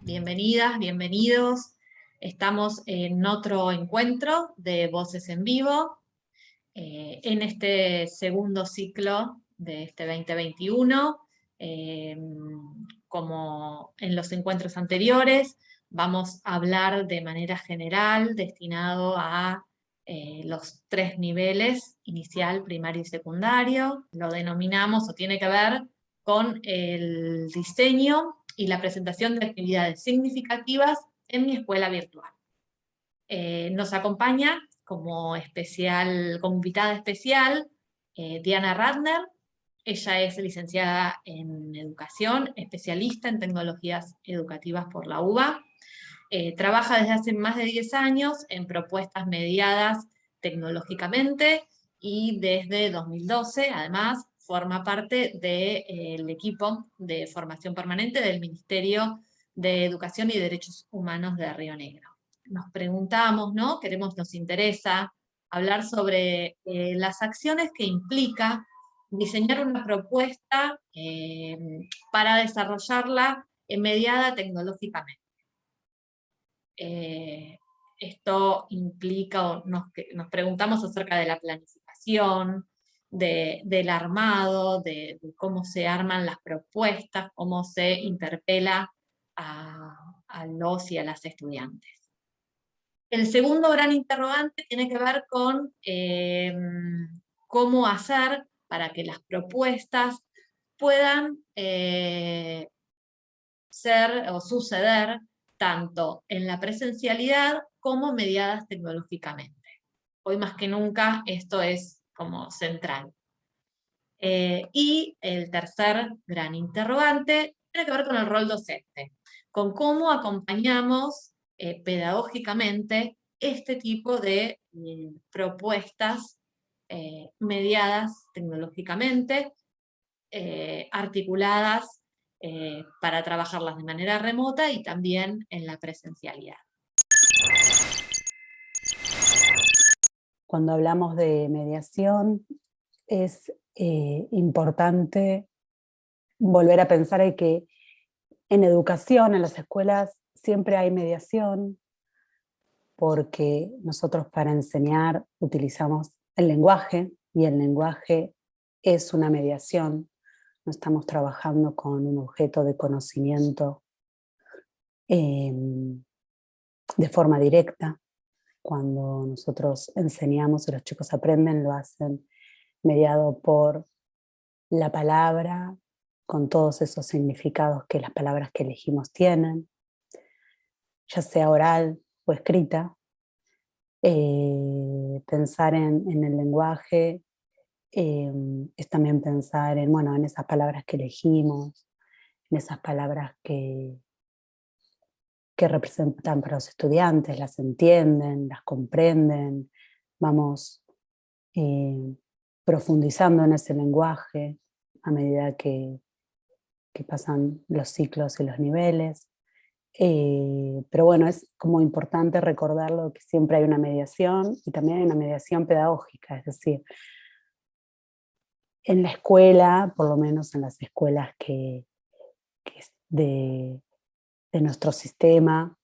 Bienvenidas, bienvenidos. Estamos en otro encuentro de Voces en Vivo, en este segundo ciclo de este 2021. Como en los encuentros anteriores, vamos a hablar de manera general, destinado a los 3 niveles, inicial, primario y secundario. Lo denominamos o tiene que ver con el diseño y la presentación de actividades significativas en mi escuela virtual. Nos acompaña como invitada especial Diana Ratner. Ella es licenciada en Educación, especialista en tecnologías educativas por la UBA. Trabaja desde hace más de 10 años en propuestas mediadas tecnológicamente y desde 2012, además, forma parte del equipo de formación permanente del Ministerio de Educación y Derechos Humanos de Río Negro. Nos preguntamos, ¿no? Nos interesa hablar sobre las acciones que implica diseñar una propuesta para desarrollarla mediada tecnológicamente. Esto implica, nos preguntamos acerca de la planificación, del armado, de cómo se arman las propuestas, cómo se interpela a los y a las estudiantes. El segundo gran interrogante tiene que ver con cómo hacer para que las propuestas puedan ser o suceder tanto en la presencialidad como mediadas tecnológicamente. Hoy más que nunca esto es como central. Y el tercer gran interrogante tiene que ver con el rol docente, con cómo acompañamos pedagógicamente este tipo de propuestas mediadas tecnológicamente, articuladas para trabajarlas de manera remota y también en la presencialidad. Cuando hablamos de mediación, es importante volver a pensar en que en educación, en las escuelas, siempre hay mediación, porque nosotros para enseñar utilizamos el lenguaje, y el lenguaje es una mediación. No estamos trabajando con un objeto de conocimiento de forma directa. Cuando nosotros enseñamos y los chicos aprenden, lo hacen mediado por la palabra, con todos esos significados que las palabras que elegimos tienen, ya sea oral o escrita. Pensar en el lenguaje es también pensar en esas palabras que elegimos, en esas palabras que representan para los estudiantes, las entienden, las comprenden. Vamos profundizando en ese lenguaje a medida que pasan los ciclos y los niveles. Pero bueno, es como importante recordarlo, que siempre hay una mediación y también hay una mediación pedagógica, es decir, en la escuela, por lo menos en las escuelas que de nuestro sistema,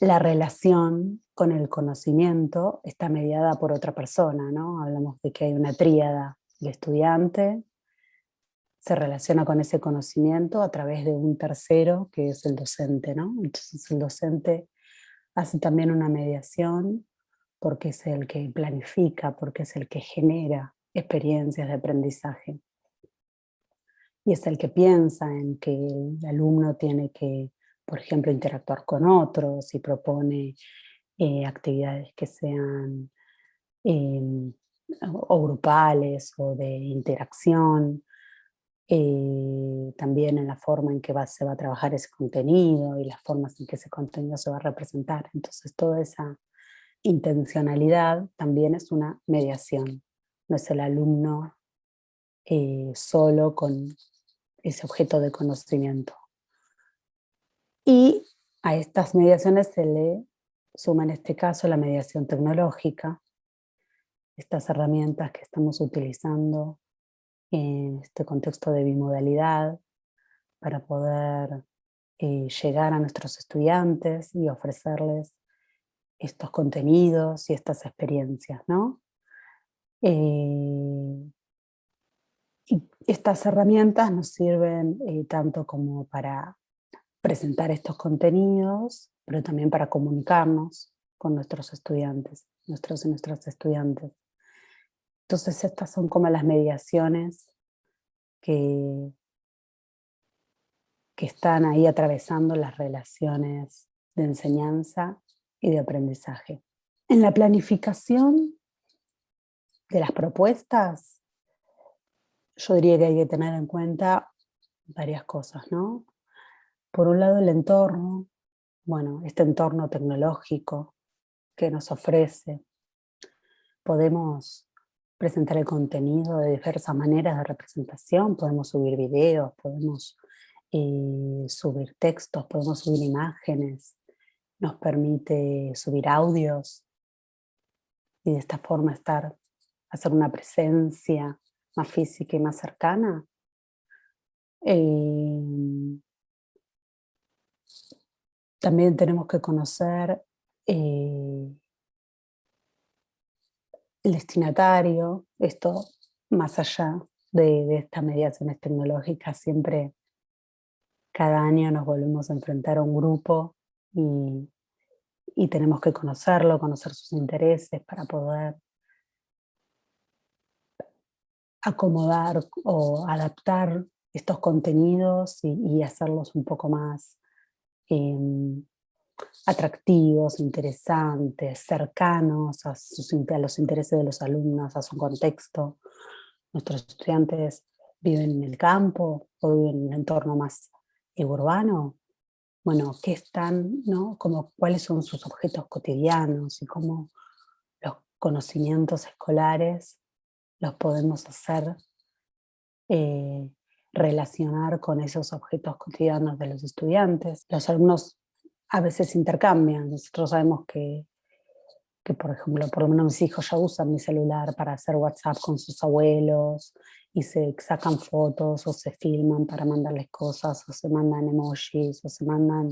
la relación con el conocimiento está mediada por otra persona, ¿no? Hablamos de que hay una tríada: el estudiante se relaciona con ese conocimiento a través de un tercero, que es el docente, ¿no? Entonces el docente hace también una mediación, porque es el que planifica, porque es el que genera experiencias de aprendizaje. Y es el que piensa en que el alumno tiene que, por ejemplo, interactuar con otros, y propone actividades que sean o grupales o de interacción. También en la forma en que se va a trabajar ese contenido y las formas en que ese contenido se va a representar. Entonces toda esa intencionalidad también es una mediación. No es el alumno solo con ese objeto de conocimiento. Y a estas mediaciones se le suma en este caso la mediación tecnológica, estas herramientas que estamos utilizando en este contexto de bimodalidad para poder llegar a nuestros estudiantes y ofrecerles estos contenidos y estas experiencias, ¿no? Y estas herramientas nos sirven tanto como para presentar estos contenidos, pero también para comunicarnos con nuestros estudiantes, nuestros y nuestras estudiantes. Entonces estas son como las mediaciones que están ahí atravesando las relaciones de enseñanza y de aprendizaje. En la planificación de las propuestas, yo diría que hay que tener en cuenta varias cosas, ¿no? Por un lado el entorno, bueno, este entorno tecnológico que nos ofrece. Podemos presentar el contenido de diversas maneras de representación, podemos subir videos, podemos subir textos, podemos subir imágenes, nos permite subir audios y de esta forma hacer una presencia más física y más cercana. También tenemos que conocer el destinatario, esto más allá de estas mediaciones tecnológicas, siempre cada año nos volvemos a enfrentar a un grupo y tenemos que conocerlo, conocer sus intereses para poder acomodar o adaptar estos contenidos y hacerlos un poco más atractivos, interesantes, cercanos a los intereses de los alumnos, a su contexto. Nuestros estudiantes viven en el campo o viven en un entorno más urbano. Bueno, ¿qué están, no? Como, ¿cuáles son sus objetos cotidianos y cómo los conocimientos escolares los podemos hacer relacionar con esos objetos cotidianos de los estudiantes? Los alumnos a veces intercambian. Nosotros sabemos que por ejemplo, por lo menos mis hijos ya usan mi celular para hacer WhatsApp con sus abuelos y se sacan fotos o se filman para mandarles cosas o se mandan emojis o se mandan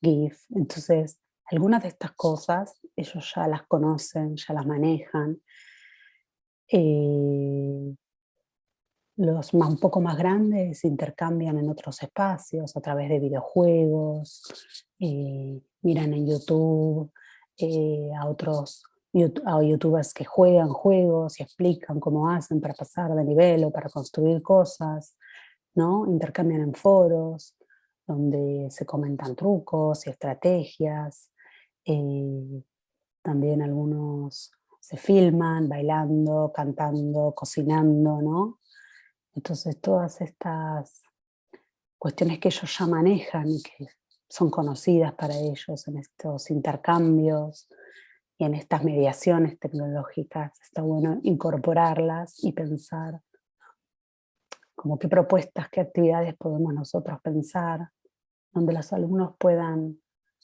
GIF. Entonces, algunas de estas cosas ellos ya las conocen, ya las manejan. Los un poco más grandes intercambian en otros espacios a través de videojuegos, miran en YouTube a youtubers que juegan juegos y explican cómo hacen para pasar de nivel o para construir cosas, ¿no? Intercambian en foros donde se comentan trucos y estrategias. También algunos se filman bailando, cantando, cocinando, ¿no? Entonces todas estas cuestiones que ellos ya manejan y que son conocidas para ellos en estos intercambios y en estas mediaciones tecnológicas, está bueno incorporarlas y pensar como qué propuestas, qué actividades podemos nosotros pensar, donde los alumnos puedan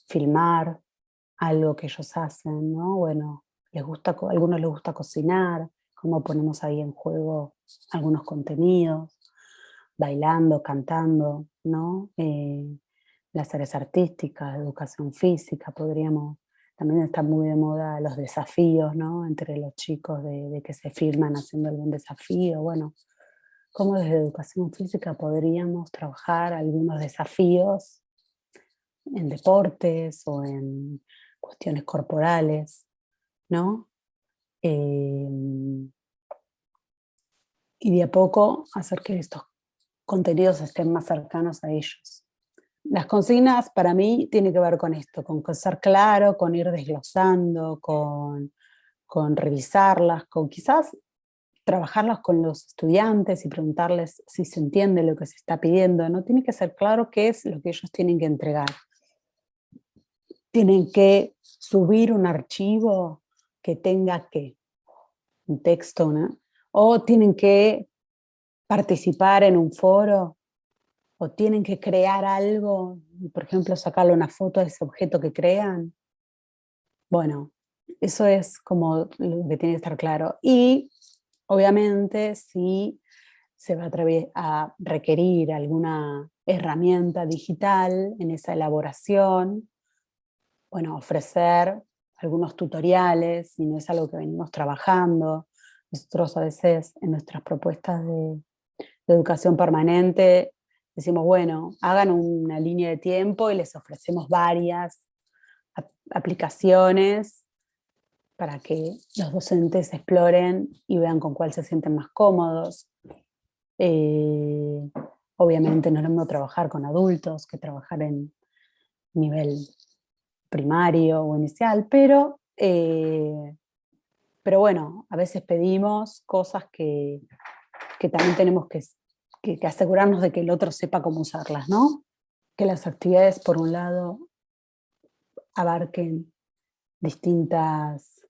filmar algo que ellos hacen, ¿no? Bueno, a algunos les gusta cocinar, cómo ponemos ahí en juego algunos contenidos, bailando, cantando, ¿no? Las áreas artísticas, educación física, también está muy de moda los desafíos, ¿no? Entre los chicos de que se filman haciendo algún desafío. Bueno, cómo desde educación física podríamos trabajar algunos desafíos en deportes o en cuestiones corporales, ¿no? Y de a poco hacer que estos contenidos estén más cercanos a ellos. Las consignas para mí tienen que ver con esto, con ser claro, con ir desglosando, con revisarlas, con quizás trabajarlas con los estudiantes y preguntarles si se entiende lo que se está pidiendo. No tiene que ser claro qué es lo que ellos tienen que entregar. Tienen que subir un archivo que tenga un texto, ¿no? O tienen que participar en un foro o tienen que crear algo, y por ejemplo sacarle una foto a ese objeto que crean. Bueno, eso es como lo que tiene que estar claro. Y obviamente si se va a requerir alguna herramienta digital en esa elaboración, bueno, ofrecer algunos tutoriales, si no es algo que venimos trabajando. Nosotros a veces en nuestras propuestas de educación permanente decimos, bueno, hagan una línea de tiempo y les ofrecemos varias aplicaciones para que los docentes exploren y vean con cuál se sienten más cómodos. Eh, Obviamente no es lo mismo trabajar con adultos que trabajar en nivel primario o inicial, pero bueno, a veces pedimos cosas que también tenemos que asegurarnos de que el otro sepa cómo usarlas, ¿no? Que las actividades, por un lado, abarquen distintas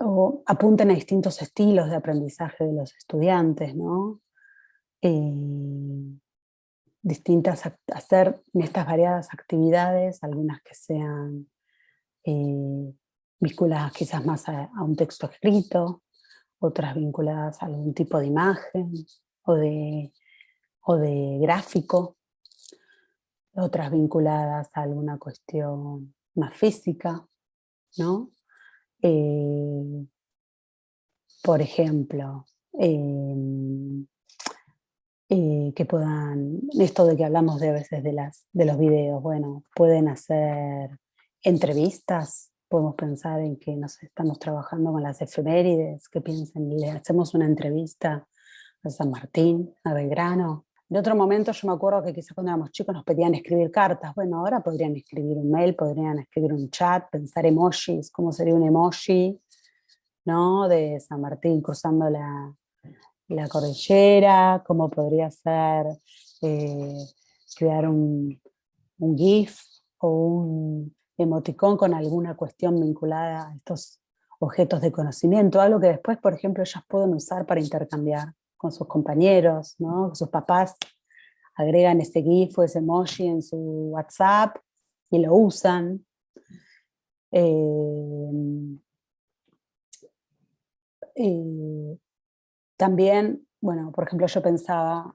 o apunten a distintos estilos de aprendizaje de los estudiantes, ¿no? Hacer en estas variadas actividades, algunas que sean vinculadas quizás más a un texto escrito, otras vinculadas a algún tipo de imagen o de gráfico, otras vinculadas a alguna cuestión más física, ¿no? Por ejemplo, que puedan, esto de que hablamos de a veces de los videos, bueno, pueden hacer entrevistas, podemos pensar en que nos estamos trabajando con las efemérides, que piensen, le hacemos una entrevista a San Martín, a Belgrano. En otro momento yo me acuerdo que quizás cuando éramos chicos nos pedían escribir cartas, bueno, ahora podrían escribir un mail, podrían escribir un chat, pensar emojis, cómo sería un emoji, ¿no? De San Martín cruzando la cordillera, cómo podría ser crear un GIF o un emoticón con alguna cuestión vinculada a estos objetos de conocimiento, algo que después, por ejemplo, ellas pueden usar para intercambiar con sus compañeros, ¿no? Sus papás agregan ese GIF o ese emoji en su WhatsApp y lo usan. También, bueno, por ejemplo, yo pensaba,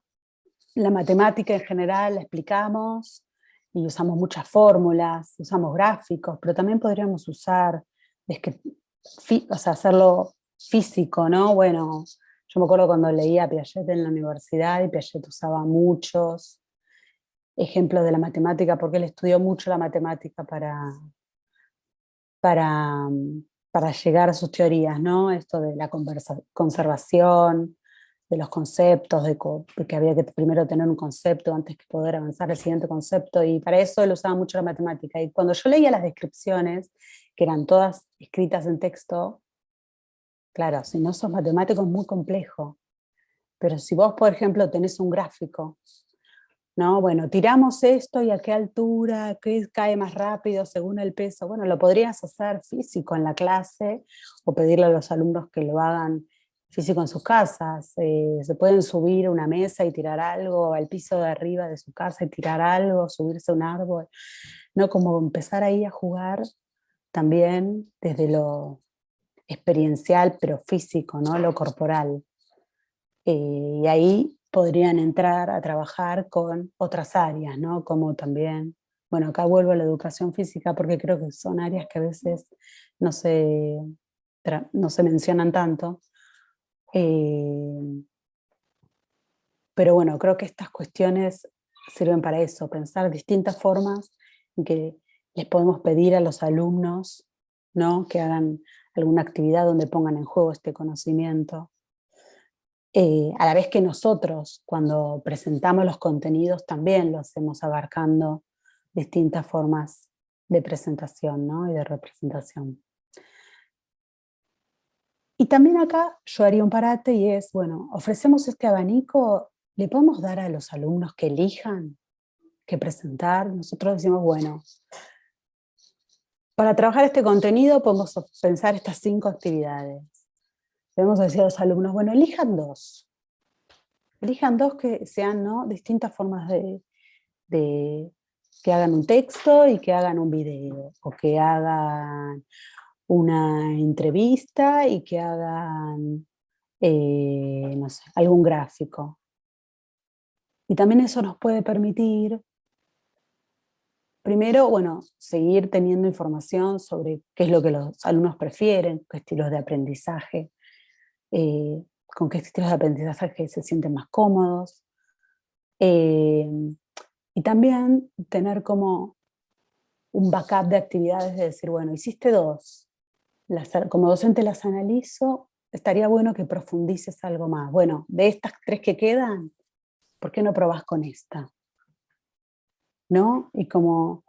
la matemática en general la explicamos y usamos muchas fórmulas, usamos gráficos, pero también podríamos usar, o sea, hacerlo físico, ¿no? Bueno, yo me acuerdo cuando leía a Piaget en la universidad y Piaget usaba muchos ejemplos de la matemática porque él estudió mucho la matemática para, para llegar a sus teorías, ¿no? Esto de la conservación, de los conceptos, de que había que primero tener un concepto antes que poder avanzar al siguiente concepto, y para eso él usaba mucho la matemática. Y cuando yo leía las descripciones, que eran todas escritas en texto, claro, si no sos matemático es muy complejo, pero si vos, por ejemplo, tenés un gráfico, ¿no? Bueno, tiramos esto y a qué altura, qué cae más rápido según el peso. Bueno, lo podrías hacer físico en la clase o pedirle a los alumnos que lo hagan físico en sus casas. Se pueden subir a una mesa y tirar algo, al piso de arriba de su casa y tirar algo, subirse a un árbol, ¿no? Como empezar ahí a jugar también desde lo experiencial, pero físico, ¿no? Lo corporal. Y ahí podrían entrar a trabajar con otras áreas, ¿no? Como también, bueno, acá vuelvo a la educación física porque creo que son áreas que a veces no no se mencionan tanto. Pero bueno, creo que estas cuestiones sirven para eso, pensar distintas formas en que les podemos pedir a los alumnos, ¿no? Que hagan alguna actividad donde pongan en juego este conocimiento. A la vez que nosotros, cuando presentamos los contenidos, también lo hacemos abarcando distintas formas de presentación, ¿no? Y de representación. Y también acá yo haría un parate y es, bueno, ofrecemos este abanico, ¿le podemos dar a los alumnos que elijan qué presentar? Nosotros decimos, bueno, para trabajar este contenido podemos pensar estas 5 actividades. Podemos decir a los alumnos, bueno, elijan 2. elijan dos que sean, ¿no?, distintas formas de que hagan un texto y que hagan un video, o que hagan una entrevista y que hagan, no sé, algún gráfico. Y también eso nos puede permitir, primero, bueno, seguir teniendo información sobre qué es lo que los alumnos prefieren, qué estilos de aprendizaje, con qué estilos de aprendizaje se sienten más cómodos. Eh, y también tener como un backup de actividades, de decir, bueno, hiciste dos, como docente las analizo, estaría bueno que profundices algo más. Bueno, de estas tres que quedan, ¿por qué no probás con esta? ¿No? Y como,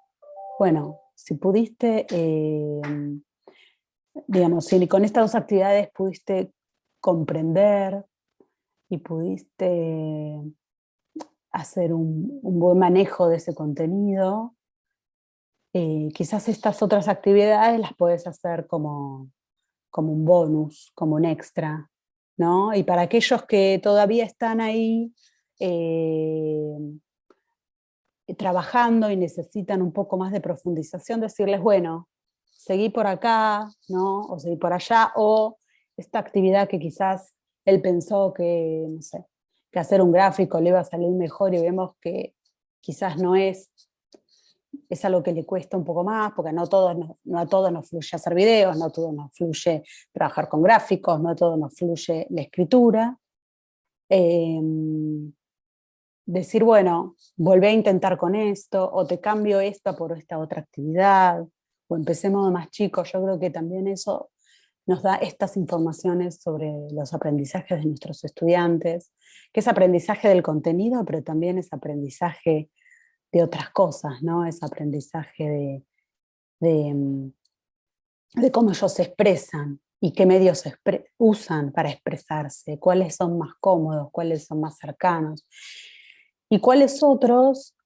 bueno, si pudiste, digamos, si con estas dos actividades pudiste comprender y pudiste hacer un buen manejo de ese contenido, quizás estas otras actividades las puedes hacer como un bonus, como un extra, ¿no? Y para aquellos que todavía están ahí trabajando y necesitan un poco más de profundización, decirles, bueno, seguí por acá, ¿no? O seguí por allá, o esta actividad que quizás él pensó que, no sé, que hacer un gráfico le iba a salir mejor y vemos que quizás no es algo que le cuesta un poco más, porque no a todos nos fluye hacer videos, no a todos nos fluye trabajar con gráficos, no a todos nos fluye la escritura. Decir, bueno, volvé a intentar con esto, o te cambio esta por esta otra actividad, o empecemos de más chicos. Yo creo que también eso nos da estas informaciones sobre los aprendizajes de nuestros estudiantes, que es aprendizaje del contenido, pero también es aprendizaje de otras cosas, ¿no? Es aprendizaje de cómo ellos se expresan y qué medios usan para expresarse, cuáles son más cómodos, cuáles son más cercanos y cuáles otros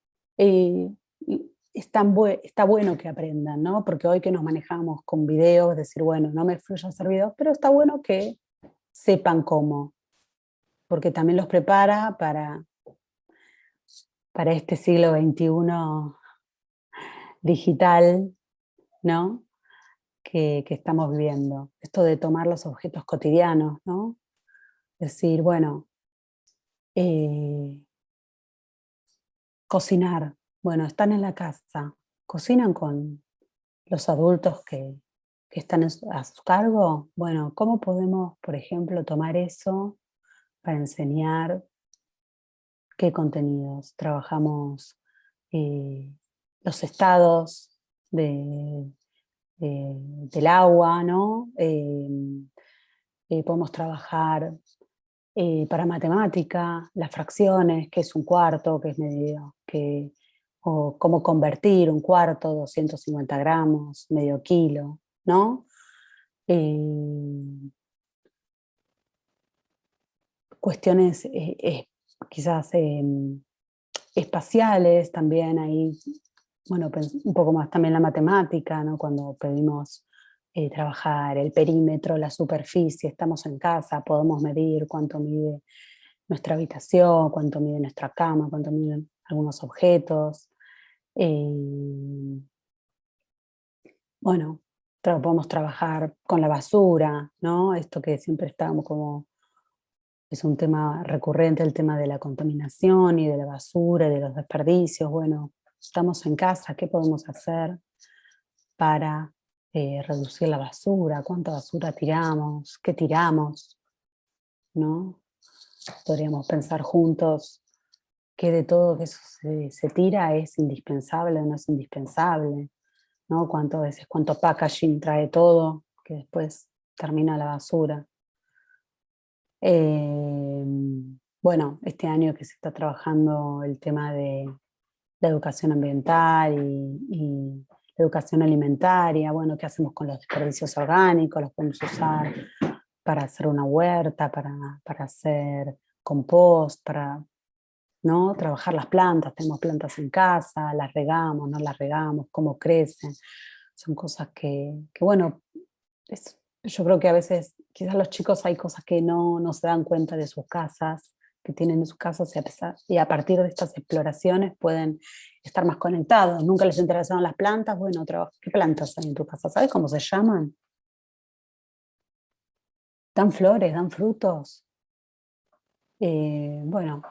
está bueno que aprendan, ¿no? Porque hoy que nos manejamos con videos, decir, bueno, no me fluye hacer videos, pero está bueno que sepan cómo, porque también los prepara para este siglo XXI digital, ¿no? Que estamos viviendo. Esto de tomar los objetos cotidianos, ¿no? Decir, bueno, eh, cocinar. Bueno, están en la casa, cocinan con los adultos que están a su cargo. Bueno, ¿cómo podemos, por ejemplo, tomar eso para enseñar qué contenidos? Trabajamos los estados del agua, ¿no? Podemos trabajar para matemática, las fracciones, qué es un cuarto, qué es medio, o cómo convertir un cuarto, 250 gramos, medio kilo, ¿no? Cuestiones quizás espaciales también ahí, bueno, un poco más también la matemática, ¿no? Cuando pedimos trabajar el perímetro, la superficie, estamos en casa, podemos medir cuánto mide nuestra habitación, cuánto mide nuestra cama, cuánto miden algunos objetos. Bueno, podemos trabajar con la basura, ¿no? Esto que siempre estábamos como, es un tema recurrente, el tema de la contaminación y de la basura y de los desperdicios. Bueno, estamos en casa, ¿qué podemos hacer para reducir la basura? ¿Cuánta basura tiramos? ¿Qué tiramos? ¿No? Podríamos pensar juntos qué de todo que eso se tira es indispensable o no es indispensable, ¿no? Cuánto packaging trae todo, que después termina la basura. Bueno, este año que se está trabajando el tema de la educación ambiental y la educación alimentaria, bueno, ¿qué hacemos con los desperdicios orgánicos? ¿Los podemos usar para hacer una huerta, para hacer compost, para, ¿no?, trabajar las plantas? Tenemos plantas en casa, las regamos, no las regamos, cómo crecen. Son cosas que bueno, yo creo que a veces quizás los chicos hay cosas que no se dan cuenta de sus casas, que tienen en sus casas y a partir de estas exploraciones pueden estar más conectados. Nunca les interesaron las plantas, bueno, ¿qué plantas hay en tu casa? ¿Sabes cómo se llaman? ¿Dan flores, dan frutos? Bueno,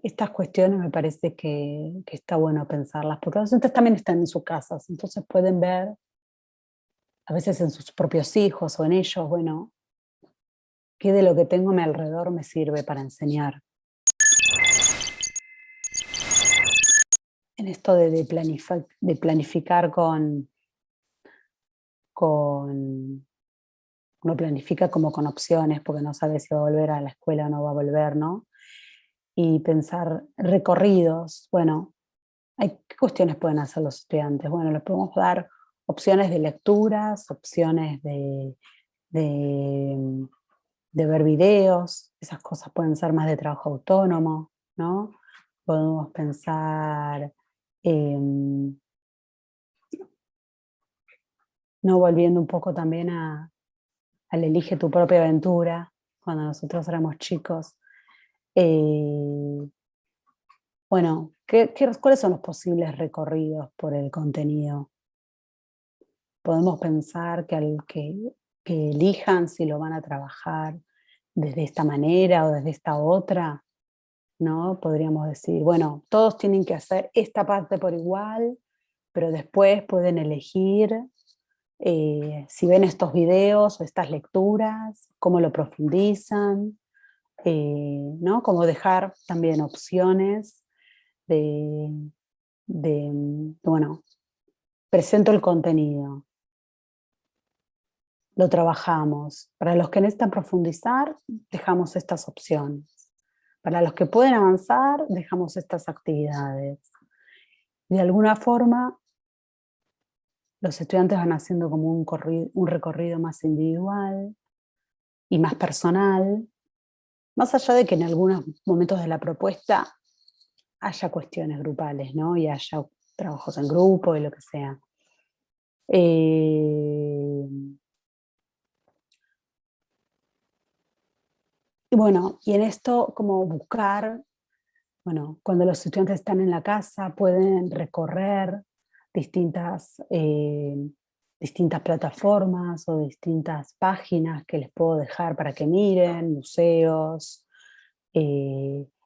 estas cuestiones me parece que está bueno pensarlas, porque los docentes también están en sus casas, entonces pueden ver, a veces en sus propios hijos o en ellos, bueno, qué de lo que tengo a mi alrededor me sirve para enseñar. En esto de planificar uno planifica como con opciones, porque no sabe si va a volver a la escuela o no va a volver, ¿no? Y pensar recorridos, bueno, ¿qué cuestiones pueden hacer los estudiantes? Bueno, les podemos dar opciones de lecturas, opciones de ver videos, esas cosas pueden ser más de trabajo autónomo, ¿no? Podemos pensar, no volviendo un poco también al elige tu propia aventura, cuando nosotros éramos chicos. Bueno, ¿cuáles son los posibles recorridos por el contenido? Podemos pensar que elijan si lo van a trabajar desde esta manera o desde esta otra, ¿no? Podríamos decir, bueno, todos tienen que hacer esta parte por igual, pero después pueden elegir si ven estos videos o estas lecturas, cómo lo profundizan, ¿no? Como dejar también opciones bueno, presento el contenido, lo trabajamos. Para los que necesitan profundizar, dejamos estas opciones. Para los que pueden avanzar, dejamos estas actividades. De alguna forma, los estudiantes van haciendo como un recorrido más individual y más personal, más allá de que en algunos momentos de la propuesta haya cuestiones grupales, ¿no? Y haya trabajos en grupo y lo que sea. Y bueno, y en esto como buscar, bueno, cuando los estudiantes están en la casa pueden recorrer distintas plataformas o distintas páginas que les puedo dejar para que miren, museos,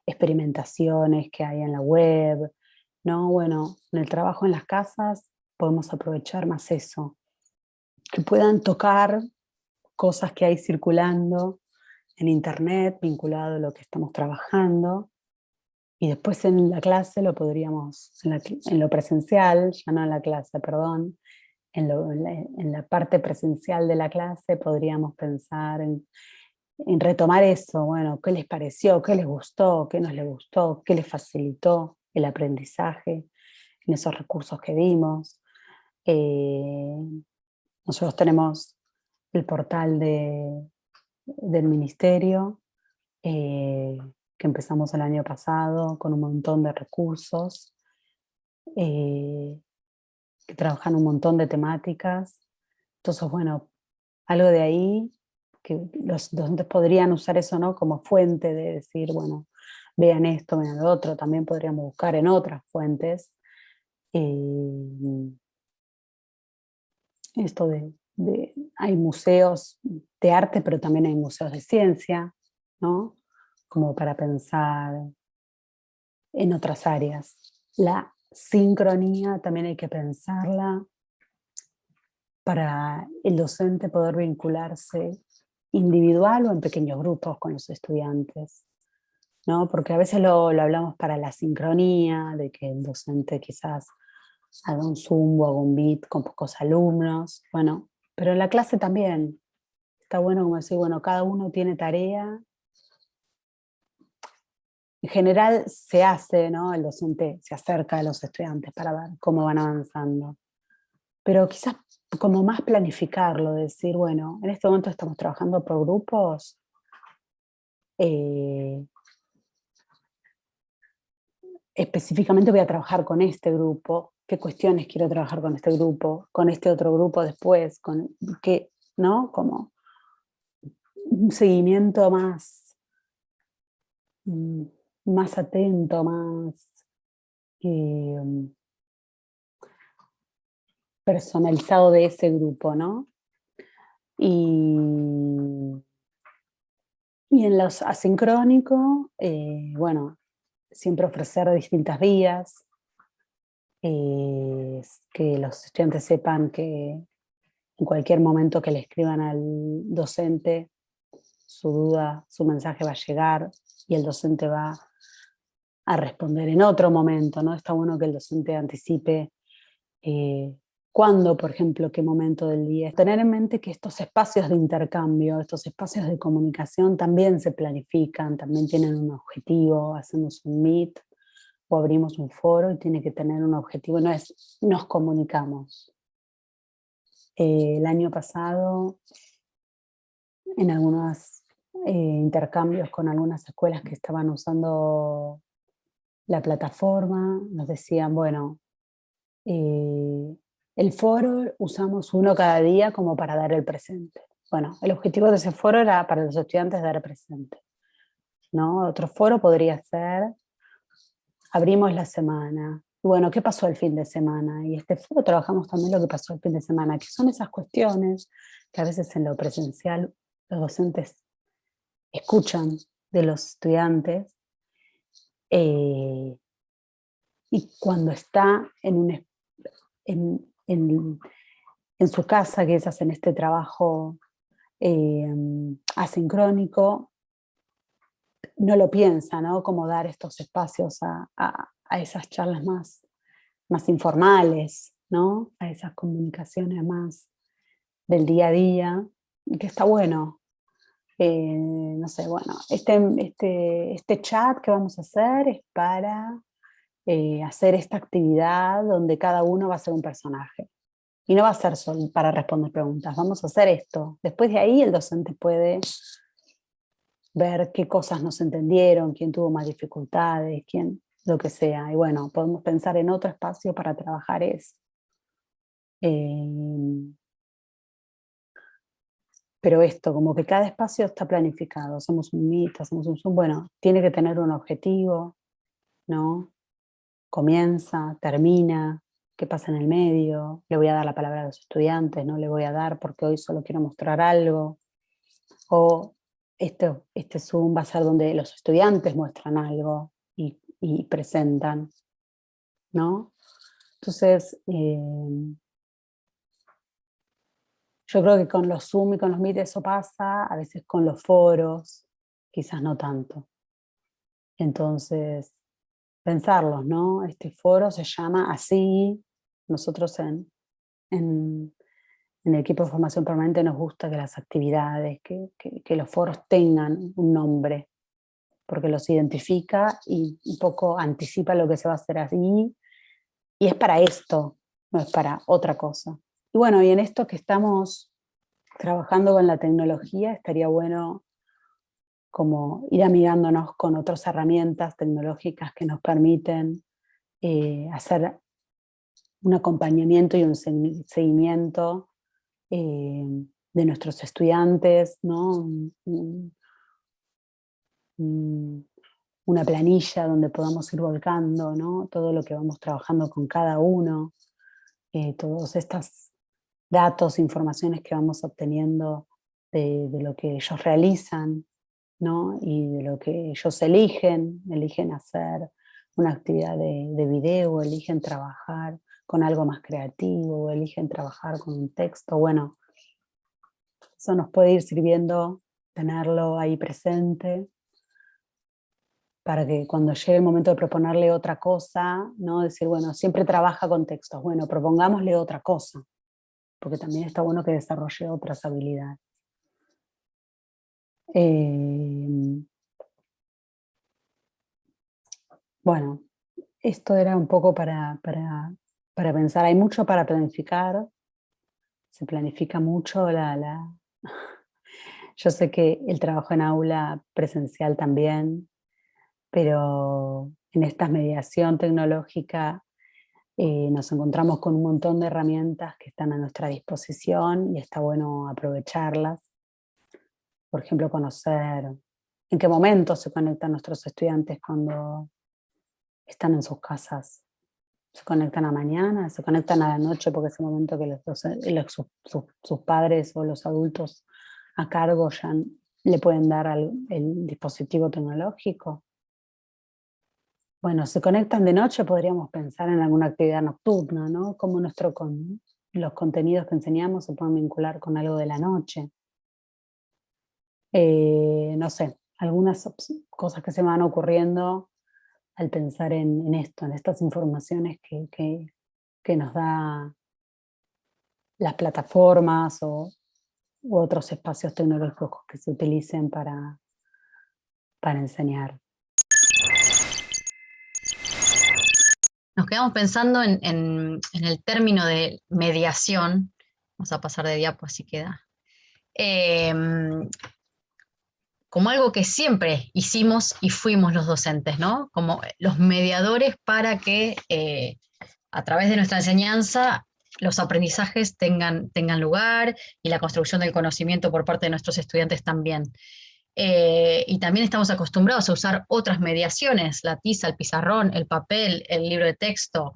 experimentaciones que hay en la web, ¿no? Bueno, en el trabajo en las casas podemos aprovechar más eso, que puedan tocar cosas que hay circulando en internet vinculado a lo que estamos trabajando, y después en la clase lo podríamos, en lo presencial, ya no en la clase, perdón, en la parte presencial de la clase podríamos pensar en retomar eso, bueno, qué les pareció, qué les gustó, qué no les gustó, qué les facilitó el aprendizaje en esos recursos que vimos. Nosotros tenemos el portal del ministerio, que empezamos el año pasado con un montón de recursos, que trabajan un montón de temáticas. Entonces, bueno, algo de ahí, que los docentes podrían usar eso, ¿no? Como fuente de decir, bueno, vean esto, vean lo otro, también podríamos buscar en otras fuentes. Esto hay museos de arte, pero también hay museos de ciencia, ¿no? Como para pensar en otras áreas. La sincronía también hay que pensarla para el docente poder vincularse individual o en pequeños grupos con los estudiantes, ¿no? Porque a veces lo hablamos para la sincronía, de que el docente quizás haga un Zoom o haga un Meet con pocos alumnos, bueno, pero en la clase también está bueno como decir, bueno, cada uno tiene tarea. En general se hace, ¿no? El docente se acerca a los estudiantes para ver cómo van avanzando. Pero quizás como más planificarlo, decir, bueno, en este momento estamos trabajando por grupos, específicamente voy a trabajar con este grupo, qué cuestiones quiero trabajar con este grupo, con este otro grupo después, con qué, ¿no? Como un seguimiento más mm, más atento, más eh, personalizado de ese grupo, ¿no? Y, y en los asincrónicos, bueno, siempre ofrecer distintas vías, que los estudiantes sepan que en cualquier momento que le escriban al docente su duda, su mensaje va a llegar y el docente va a responder en otro momento, ¿no? Está bueno que el docente anticipe cuándo, por ejemplo, qué momento del día. Tener en mente que estos espacios de intercambio, estos espacios de comunicación también se planifican, también tienen un objetivo. Hacemos un meet o abrimos un foro y tiene que tener un objetivo, no es nos comunicamos. El año pasado, en algunos intercambios con algunas escuelas que estaban usando la plataforma, nos decían, bueno, el foro usamos uno cada día como para dar el presente. Bueno, el objetivo de ese foro era para los estudiantes dar el presente, ¿no? Otro foro podría ser, abrimos la semana. Bueno, ¿qué pasó el fin de semana? Y este foro trabajamos también lo que pasó el fin de semana, que son esas cuestiones que a veces en lo presencial los docentes escuchan de los estudiantes, eh, y cuando está en, en su casa, que ellas hacen este trabajo eh, asincrónico, no lo piensa, ¿no? Como dar estos espacios a esas charlas más informales, ¿no? A esas comunicaciones más del día a día, y que está bueno. No sé, bueno, este chat que vamos a hacer es para hacer esta actividad donde cada uno va a ser un personaje. Y no va a ser solo para responder preguntas, vamos a hacer esto. Después de ahí el docente puede ver qué cosas no se entendieron, quién tuvo más dificultades, quién, lo que sea. Y bueno, podemos pensar en otro espacio para trabajar eso. Pero esto, como que cada espacio está planificado, hacemos un Meet, hacemos un Zoom, bueno, tiene que tener un objetivo, ¿no? Comienza, termina, qué pasa en el medio, le voy a dar la palabra a los estudiantes, no le voy a dar porque hoy solo quiero mostrar algo, o este Zoom va a ser donde los estudiantes muestran algo y presentan, ¿no? Entonces, yo creo que con los Zoom y con los Meet eso pasa, a veces con los foros, quizás no tanto. Entonces, pensarlos, ¿no? Este foro se llama así, nosotros en el equipo de formación permanente nos gusta que las actividades, que los foros tengan un nombre, porque los identifica y un poco anticipa lo que se va a hacer así, y es para esto, no es para otra cosa. Y bueno, y en esto que estamos trabajando con la tecnología, estaría bueno como ir amigándonos con otras herramientas tecnológicas que nos permiten hacer un acompañamiento y un seguimiento de nuestros estudiantes, ¿no? Una planilla donde podamos ir volcando, ¿no? Todo lo que vamos trabajando con cada uno, todos estos datos, informaciones que vamos obteniendo de lo que ellos realizan, ¿no? Y de lo que ellos eligen hacer una actividad de video, o eligen trabajar con algo más creativo, o eligen trabajar con un texto. Bueno, eso nos puede ir sirviendo tenerlo ahí presente para que cuando llegue el momento de proponerle otra cosa, ¿no? Decir, bueno, siempre trabaja con textos, bueno, propongámosle otra cosa, porque también está bueno que desarrolle otras habilidades. Bueno, esto era un poco para pensar, hay mucho para planificar, se planifica mucho Yo sé que el trabajo en aula presencial también, pero en esta mediación tecnológica nos encontramos con un montón de herramientas que están a nuestra disposición y está bueno aprovecharlas. Por ejemplo, conocer ¿En qué momento se conectan nuestros estudiantes cuando están en sus casas? ¿Se conectan a mañana? ¿Se conectan a la noche porque es el momento que sus padres o los adultos a cargo ya le pueden dar el dispositivo tecnológico? Bueno, se conectan de noche, podríamos pensar en alguna actividad nocturna, ¿no? Cómo los contenidos que enseñamos se pueden vincular con algo de la noche. No sé, algunas cosas que se me van ocurriendo al pensar en esto, en estas informaciones que nos da las plataformas u otros espacios tecnológicos que se utilicen para enseñar. Nos quedamos pensando en el término de mediación. Vamos a pasar de diapo, así queda. Como algo que siempre hicimos y fuimos los docentes, ¿no? Como los mediadores para que a través de nuestra enseñanza los aprendizajes tengan lugar y la construcción del conocimiento por parte de nuestros estudiantes también. Y también estamos acostumbrados a usar otras mediaciones, la tiza, el pizarrón, el papel, el libro de texto.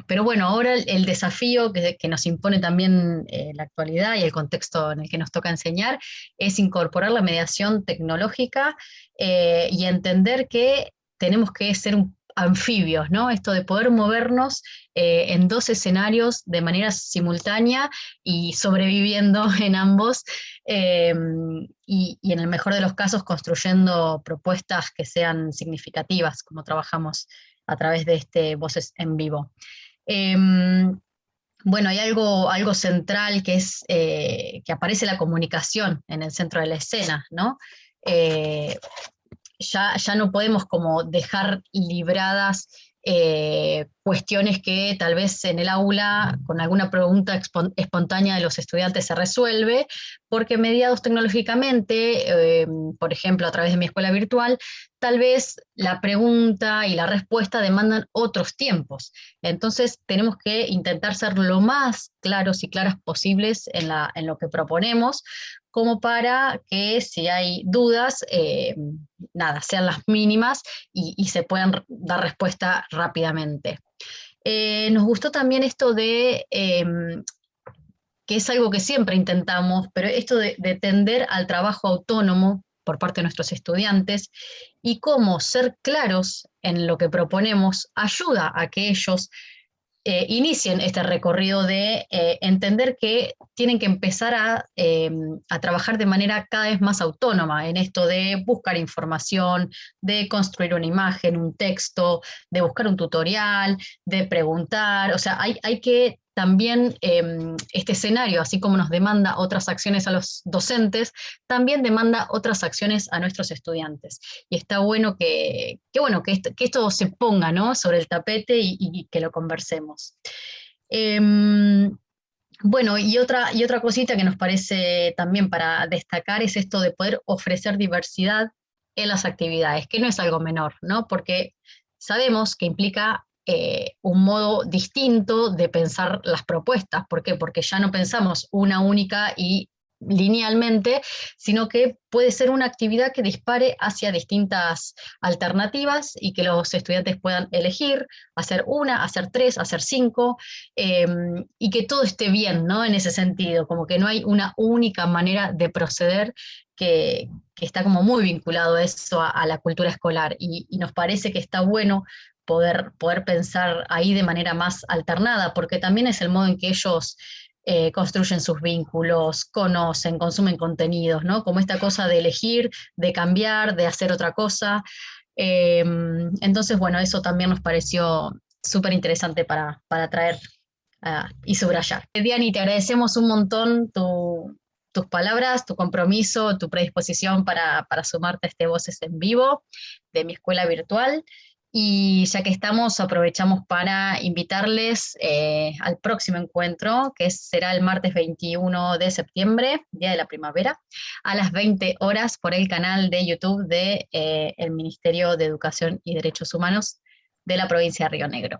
Pero bueno, ahora el desafío que nos impone también la actualidad y el contexto en el que nos toca enseñar es incorporar la mediación tecnológica y entender que tenemos que ser anfibios, ¿no? Esto de poder movernos en dos escenarios de manera simultánea y sobreviviendo en ambos, y en el mejor de los casos construyendo propuestas que sean significativas, como trabajamos a través de Voces en Vivo. Bueno, hay algo central que es que aparece la comunicación en el centro de la escena, ¿no? Ya no podemos como dejar libradas cuestiones que tal vez en el aula con alguna pregunta espontánea de los estudiantes se resuelve, porque mediados tecnológicamente, por ejemplo a través de mi escuela virtual, tal vez la pregunta y la respuesta demandan otros tiempos. Entonces tenemos que intentar ser lo más claros y claras posibles en lo que proponemos, como para que si hay dudas, sean las mínimas y se puedan dar respuesta rápidamente. Nos gustó también esto de, que es algo que siempre intentamos, pero esto de tender al trabajo autónomo por parte de nuestros estudiantes y cómo ser claros en lo que proponemos ayuda a que ellos inicien este recorrido de entender que tienen que empezar a trabajar de manera cada vez más autónoma en esto de buscar información, de construir una imagen, un texto, de buscar un tutorial, de preguntar. O sea, hay que también este escenario, así como nos demanda otras acciones a los docentes, también demanda otras acciones a nuestros estudiantes. Y está bueno que esto se ponga, ¿no?, sobre el tapete y que lo conversemos. Bueno, y otra cosita que nos parece también para destacar es esto de poder ofrecer diversidad en las actividades, que no es algo menor, ¿no? Porque sabemos que implica un modo distinto de pensar las propuestas. ¿Por qué? Porque ya no pensamos una única y linealmente, sino que puede ser una actividad que dispare hacia distintas alternativas y que los estudiantes puedan elegir, hacer una, hacer tres, hacer cinco, y que todo esté bien, ¿no? En ese sentido, como que no hay una única manera de proceder que está como muy vinculado a eso, a la cultura escolar, y nos parece que está bueno poder pensar ahí de manera más alternada, porque también es el modo en que ellos construyen sus vínculos, conocen, consumen contenidos, ¿no? Como esta cosa de elegir, de cambiar, de hacer otra cosa. Entonces, bueno, eso también nos pareció súper interesante para traer y subrayar. Diani, te agradecemos un montón tus palabras, tu compromiso, tu predisposición para sumarte a Voces en Vivo de mi escuela virtual. Y ya que estamos, aprovechamos para invitarles al próximo encuentro, que será el martes 21 de septiembre, Día de la Primavera, a las 20 horas por el canal de YouTube de el Ministerio de Educación y Derechos Humanos de la provincia de Río Negro.